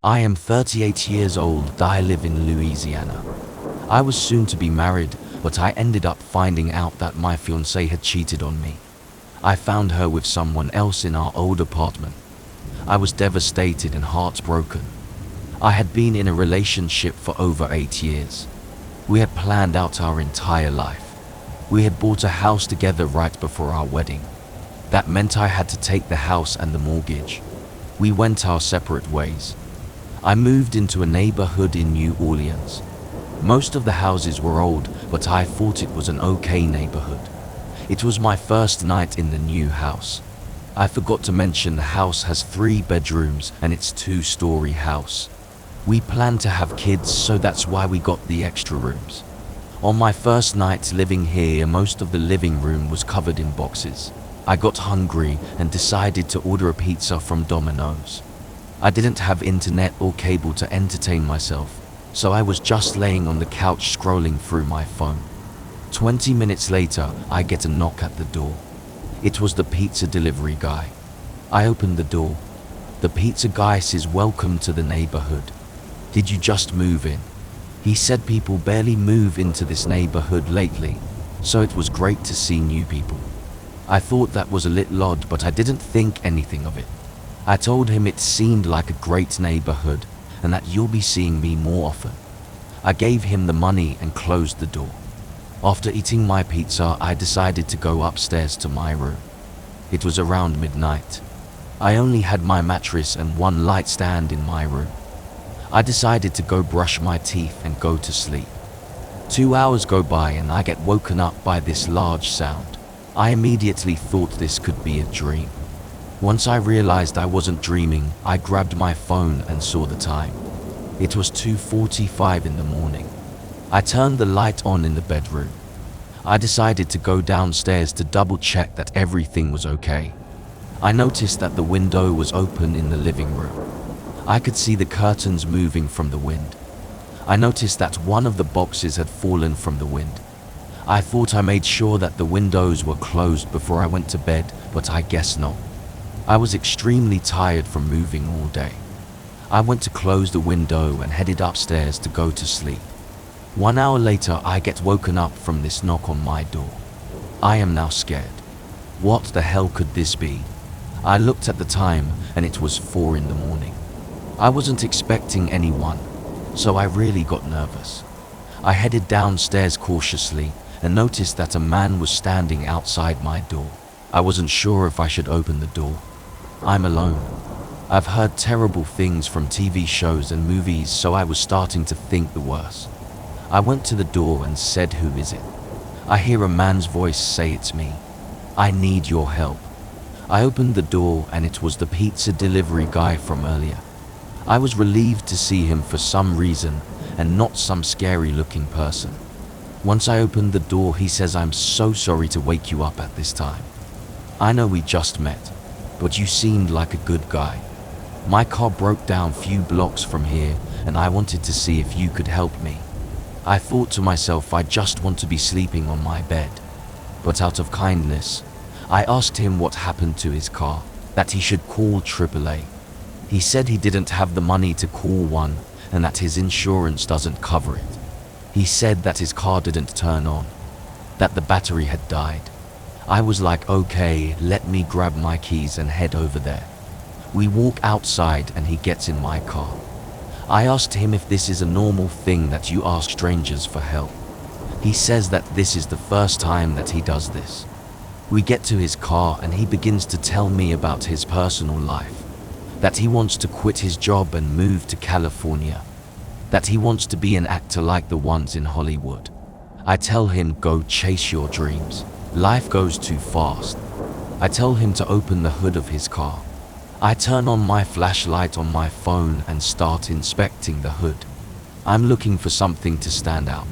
I am 38 years old. I live in Louisiana. I was soon to be married, but I ended up finding out that my fiancée had cheated on me. I found her with someone else in our old apartment. I was devastated and heartbroken. I had been in a relationship for over 8 years. We had planned out our entire life. We had bought a house together right before our wedding. That meant I had to take the house and the mortgage. We went our separate ways. I moved into a neighborhood in New Orleans. Most of the houses were old, but I thought it was an okay neighborhood. It was my first night in the new house. I forgot to mention the house has 3 bedrooms and it's 2-story house. We planned to have kids, so that's why we got the extra rooms. On my first night living here, most of the living room was covered in boxes. I got hungry and decided to order a pizza from Domino's. I didn't have internet or cable to entertain myself, so I was just laying on the couch scrolling through my phone. 20 minutes later, I get a knock at the door. It was the pizza delivery guy. I opened the door. The pizza guy says, "Welcome to the neighborhood. Did you just move in?" He said people barely move into this neighborhood lately, so it was great to see new people. I thought that was a little odd, but I didn't think anything of it. I told him it seemed like a great neighborhood and that you'll be seeing me more often. I gave him the money and closed the door. After eating my pizza, I decided to go upstairs to my room. It was around midnight. I only had my mattress and one light stand in my room. I decided to go brush my teeth and go to sleep. 2 hours go by and I get woken up by this large sound. I immediately thought this could be a dream. Once I realized I wasn't dreaming, I grabbed my phone and saw the time. It was 2:45 in the morning. I turned the light on in the bedroom. I decided to go downstairs to double check that everything was okay. I noticed that the window was open in the living room. I could see the curtains moving from the wind. I noticed that one of the boxes had fallen from the wind. I thought I made sure that the windows were closed before I went to bed, but I guess not. I was extremely tired from moving all day. I went to close the window and headed upstairs to go to sleep. 1 hour later, I get woken up from this knock on my door. I am now scared. What the hell could this be? I looked at the time and it was 4 in the morning. I wasn't expecting anyone, so I really got nervous. I headed downstairs cautiously and noticed that a man was standing outside my door. I wasn't sure if I should open the door. I'm alone. I've heard terrible things from TV shows and movies, so I was starting to think the worst. I went to the door and said, "Who is it?" I hear a man's voice say, "It's me. I need your help." I opened the door and it was the pizza delivery guy from earlier. I was relieved to see him for some reason and not some scary looking person. Once I opened the door, he says, "I'm so sorry to wake you up at this time. I know we just met, but you seemed like a good guy. My car broke down few blocks from here and I wanted to see if you could help me." I thought to myself, I just want to be sleeping on my bed. But out of kindness, I asked him what happened to his car, that he should call AAA. He said he didn't have the money to call one and that his insurance doesn't cover it. He said that his car didn't turn on, that the battery had died. I was like, okay, let me grab my keys and head over there. We walk outside and he gets in my car. I asked him if this is a normal thing that you ask strangers for help. He says that this is the first time that he does this. We get to his car and he begins to tell me about his personal life, that he wants to quit his job and move to California, that he wants to be an actor like the ones in Hollywood. I tell him, go chase your dreams. Life goes too fast. I tell him to open the hood of his car. I turn on my flashlight on my phone and start inspecting the hood. I'm looking for something to stand out.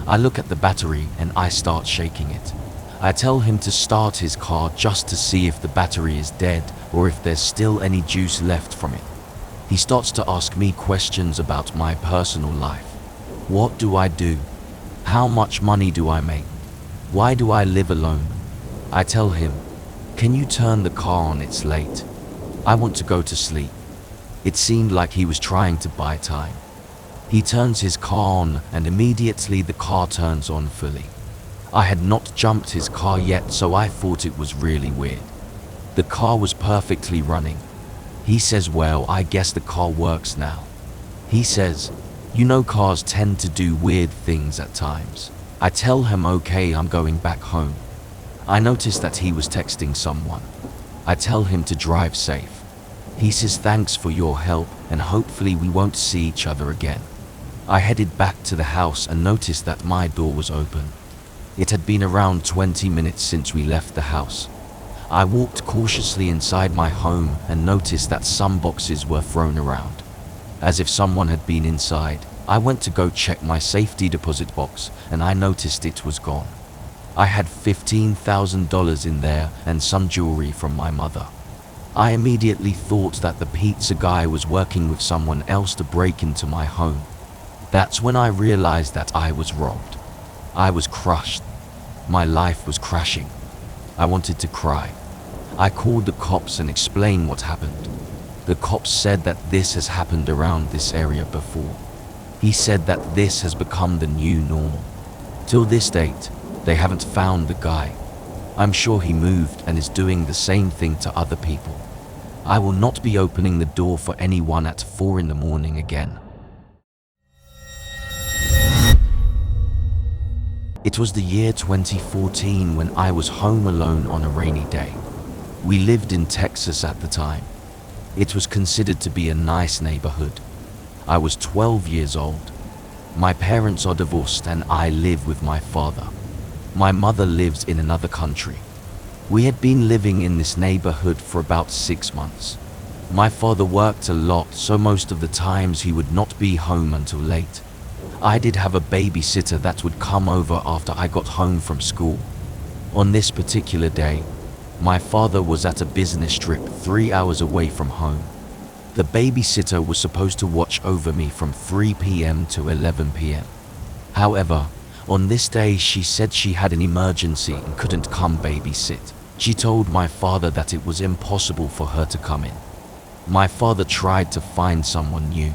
I look at the battery and I start shaking it. I tell him to start his car just to see if the battery is dead or if there's still any juice left from it. He starts to ask me questions about my personal life. What do I do? How much money do I make? Why do I live alone? I tell him, can you turn the car on? It's late. I want to go to sleep. It seemed like he was trying to buy time. He turns his car on and immediately the car turns on fully. I had not jumped his car yet, so I thought it was really weird. The car was perfectly running. He says, well, I guess the car works now. He says, you know, cars tend to do weird things at times. I tell him, okay, I'm going back home. I notice that he was texting someone. I tell him to drive safe. He says, thanks for your help and hopefully we won't see each other again. I headed back to the house and noticed that my door was open. It had been around 20 minutes since we left the house. I walked cautiously inside my home and noticed that some boxes were thrown around, as if someone had been inside. I went to go check my safety deposit box and I noticed it was gone. I had $15,000 in there and some jewelry from my mother. I immediately thought that the pizza guy was working with someone else to break into my home. That's when I realized that I was robbed. I was crushed. My life was crashing. I wanted to cry. I called the cops and explained what happened. The cops said that this has happened around this area before. He said that this has become the new normal. Till this date, they haven't found the guy. I'm sure he moved and is doing the same thing to other people. I will not be opening the door for anyone at 4 in the morning again. It was the year 2014 when I was home alone on a rainy day. We lived in Texas at the time. It was considered to be a nice neighborhood. I was 12 years old. My parents are divorced and I live with my father. My mother lives in another country. We had been living in this neighborhood for about 6 months. My father worked a lot, so most of the times he would not be home until late. I did have a babysitter that would come over after I got home from school. On this particular day, my father was at a business trip 3 hours away from home. The babysitter was supposed to watch over me from 3 p.m. to 11 p.m. However, on this day she said she had an emergency and couldn't come babysit. She told my father that it was impossible for her to come in. My father tried to find someone new.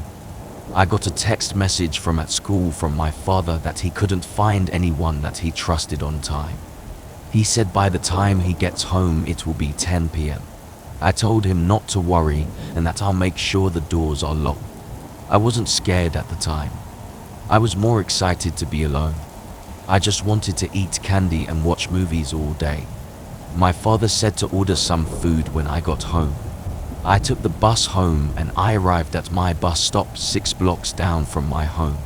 I got a text message from at school from my father that he couldn't find anyone that he trusted on time. He said by the time he gets home it will be 10 p.m. I told him not to worry and that I'll make sure the doors are locked. I wasn't scared at the time. I was more excited to be alone. I just wanted to eat candy and watch movies all day. My father said to order some food when I got home. I took the bus home and I arrived at my bus stop 6 blocks down from my home.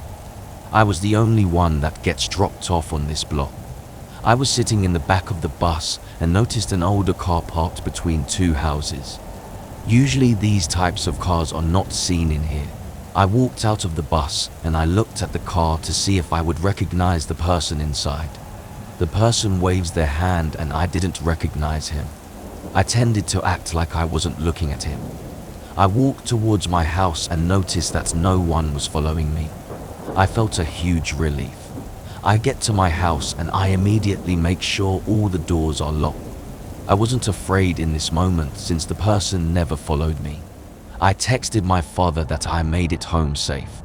I was the only one that gets dropped off on this block. I was sitting in the back of the bus and noticed an older car parked between 2 houses. Usually these types of cars are not seen in here. I walked out of the bus and I looked at the car to see if I would recognize the person inside. The person waves their hand and I didn't recognize him. I tended to act like I wasn't looking at him. I walked towards my house and noticed that no one was following me. I felt a huge relief. I get to my house and I immediately make sure all the doors are locked. I wasn't afraid in this moment since the person never followed me. I texted my father that I made it home safe.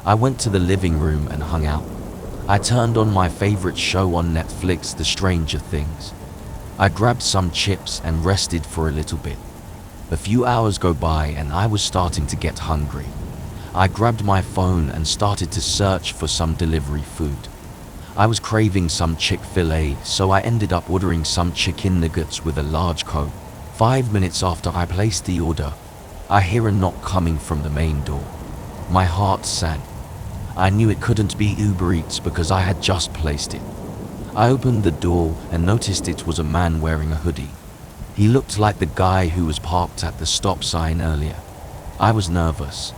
I went to the living room and hung out. I turned on my favorite show on Netflix, The Stranger Things. I grabbed some chips and rested for a little bit. A few hours go by and I was starting to get hungry. I grabbed my phone and started to search for some delivery food. I was craving some Chick-fil-A, so I ended up ordering some chicken nuggets with a large Coke. 5 minutes after I placed the order, I hear a knock coming from the main door. My heart sank. I knew it couldn't be Uber Eats because I had just placed it. I opened the door and noticed it was a man wearing a hoodie. He looked like the guy who was parked at the stop sign earlier. I was nervous.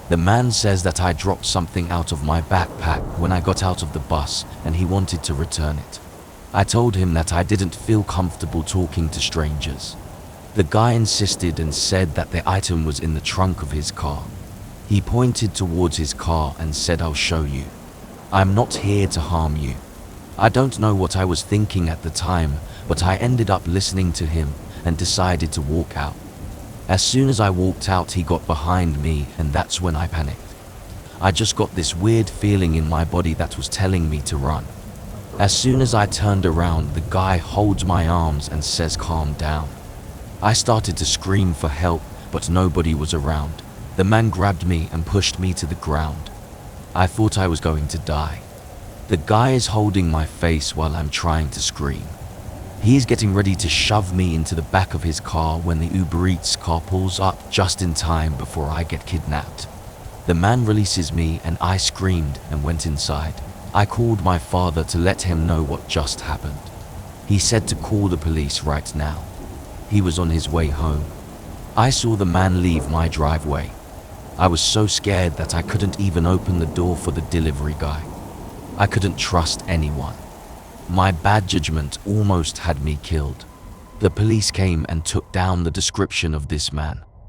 The man says that I dropped something out of my backpack when I got out of the bus and he wanted to return it. I told him that I didn't feel comfortable talking to strangers. The guy insisted and said that the item was in the trunk of his car. He pointed towards his car and said, "I'll show you. I'm not here to harm you." I don't know what I was thinking at the time, but I ended up listening to him and decided to walk out. As soon as I walked out, he got behind me, and that's when I panicked. I just got this weird feeling in my body that was telling me to run. As soon as I turned around, the guy holds my arms and says, "Calm down." I started to scream for help, but nobody was around. The man grabbed me and pushed me to the ground. I thought I was going to die. The guy is holding my face while I'm trying to scream. He is getting ready to shove me into the back of his car when the Uber Eats car pulls up just in time before I get kidnapped. The man releases me and I screamed and went inside. I called my father to let him know what just happened. He said to call the police right now. He was on his way home. I saw the man leave my driveway. I was so scared that I couldn't even open the door for the delivery guy. I couldn't trust anyone. My bad judgment almost had me killed. The police came and took down the description of this man.